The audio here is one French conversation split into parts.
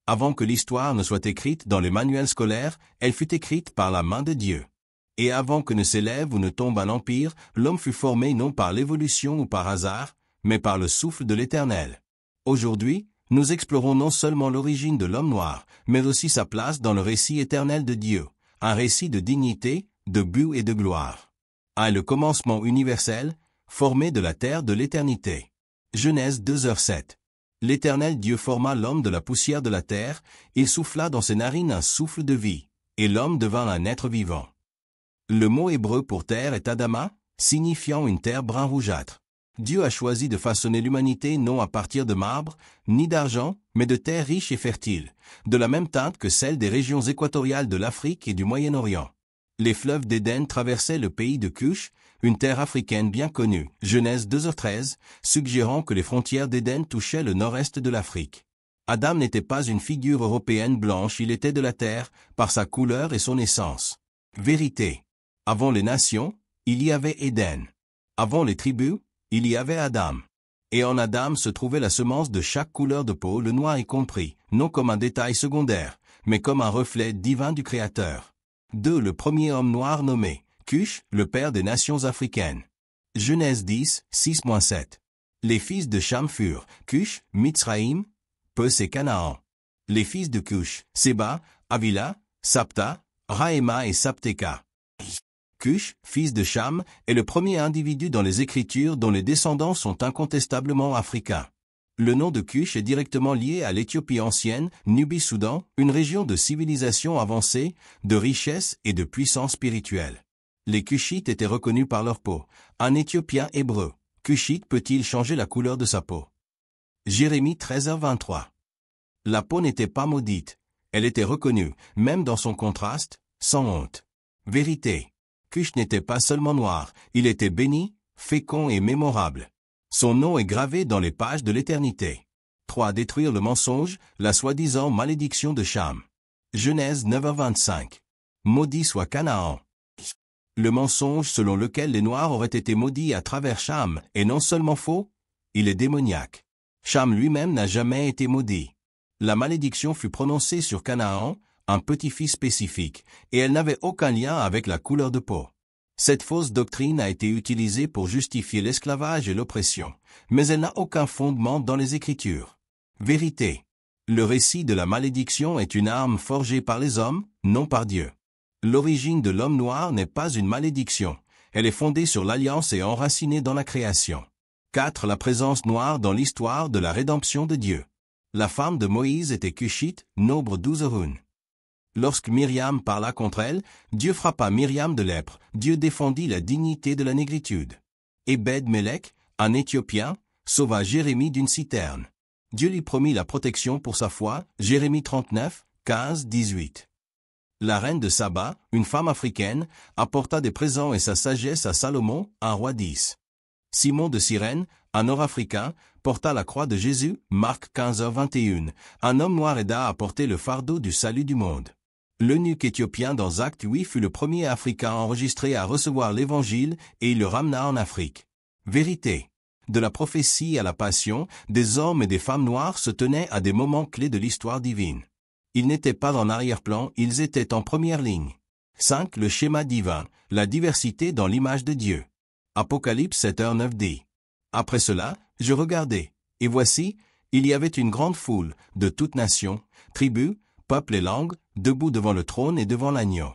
Avant que l'histoire ne soit écrite dans les manuels scolaires, elle fut écrite par la main de Dieu. Et avant que ne s'élève ou ne tombe un empire, l'homme fut formé non par l'évolution ou par hasard, mais par le souffle de l'Éternel. Aujourd'hui, nous explorons non seulement l'origine de l'homme noir, mais aussi sa place dans le récit éternel de Dieu, un récit de dignité, de but et de gloire. Le commencement universel, formé de la terre de l'éternité. Genèse 2h7. L'Éternel Dieu forma l'homme de la poussière de la terre, il souffla dans ses narines un souffle de vie, et l'homme devint un être vivant. Le mot hébreu pour terre est Adama, signifiant une terre brun rougeâtre. Dieu a choisi de façonner l'humanité non à partir de marbre, ni d'argent, mais de terres riches et fertiles, de la même teinte que celle des régions équatoriales de l'Afrique et du Moyen-Orient. Les fleuves d'Éden traversaient le pays de Cush, une terre africaine bien connue, Genèse 2h13, suggérant que les frontières d'Éden touchaient le nord-est de l'Afrique. Adam n'était pas une figure européenne blanche, il était de la terre, par sa couleur et son essence. Vérité. Avant les nations, il y avait Éden. Avant les tribus, il y avait Adam. Et en Adam se trouvait la semence de chaque couleur de peau, le noir y compris, non comme un détail secondaire, mais comme un reflet divin du Créateur. 2. Le premier homme noir nommé Cush, le père des nations africaines. Genèse 10, 6-7. Les fils de Cham furent Cush, Mitzraïm, Pus et Canaan. Les fils de Cush, Séba, Avila, Sapta, Raéma et Sapteka. Cush, fils de Cham, est le premier individu dans les Écritures dont les descendants sont incontestablement africains. Le nom de Cush est directement lié à l'Éthiopie ancienne, Nubie-Soudan, une région de civilisation avancée, de richesse et de puissance spirituelle. Les Cushites étaient reconnus par leur peau. Un Éthiopien hébreu, Cushite peut-il changer la couleur de sa peau? Jérémie 13h23. La peau n'était pas maudite, elle était reconnue, même dans son contraste, sans honte. Vérité. Cush n'était pas seulement noir, il était béni, fécond et mémorable. Son nom est gravé dans les pages de l'éternité. 3. Détruire le mensonge, la soi-disant malédiction de Cham. Genèse 9h25. Maudit soit Canaan. Le mensonge selon lequel les Noirs auraient été maudits à travers Cham est non seulement faux, il est démoniaque. Cham lui-même n'a jamais été maudit. La malédiction fut prononcée sur Canaan, un petit-fils spécifique, et elle n'avait aucun lien avec la couleur de peau. Cette fausse doctrine a été utilisée pour justifier l'esclavage et l'oppression, mais elle n'a aucun fondement dans les Écritures. Vérité. Le récit de la malédiction est une arme forgée par les hommes, non par Dieu. L'origine de l'homme noir n'est pas une malédiction, elle est fondée sur l'alliance et enracinée dans la création. 4. La présence noire dans l'histoire de la rédemption de Dieu. La femme de Moïse était Cushite, Nombre 12. Lorsque Myriam parla contre elle, Dieu frappa Myriam de lèpre, Dieu défendit la dignité de la négritude. Ebed-Mélec, un Éthiopien, sauva Jérémie d'une citerne. Dieu lui promit la protection pour sa foi, Jérémie 39, 15-18. La reine de Saba, une femme africaine, apporta des présents et sa sagesse à Salomon, un roi 10. Simon de Cyrène, un Nord-Africain, porta la croix de Jésus, Marc 15h21. Un homme noir aida à porter le fardeau du salut du monde. L'eunuque éthiopien dans Acte 8 fut le premier Africain enregistré à recevoir l'Évangile et il le ramena en Afrique. Vérité. De la prophétie à la passion, des hommes et des femmes noirs se tenaient à des moments clés de l'histoire divine. Ils n'étaient pas en arrière-plan, ils étaient en première ligne. 5. Le schéma divin, la diversité dans l'image de Dieu. Apocalypse 7h9d. Après cela, je regardai, et voici, il y avait une grande foule, de toutes nations, tribus, peuples et langues, debout devant le trône et devant l'agneau.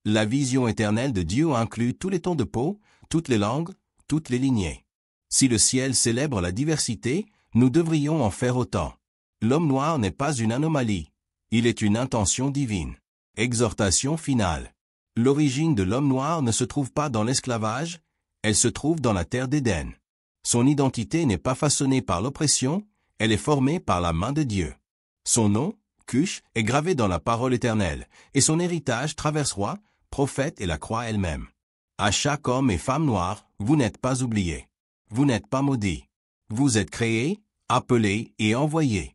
La vision éternelle de Dieu inclut tous les tons de peau, toutes les langues, toutes les lignées. Si le ciel célèbre la diversité, nous devrions en faire autant. L'homme noir n'est pas une anomalie, il est une intention divine. Exhortation finale. L'origine de l'homme noir ne se trouve pas dans l'esclavage, elle se trouve dans la terre d'Éden. Son identité n'est pas façonnée par l'oppression, elle est formée par la main de Dieu. Son nom, Cush, est gravé dans la parole éternelle, et son héritage traverse roi, prophète et la croix elle-même. À chaque homme et femme noire, vous n'êtes pas oubliés. Vous n'êtes pas maudits. Vous êtes créés, appelés et envoyés.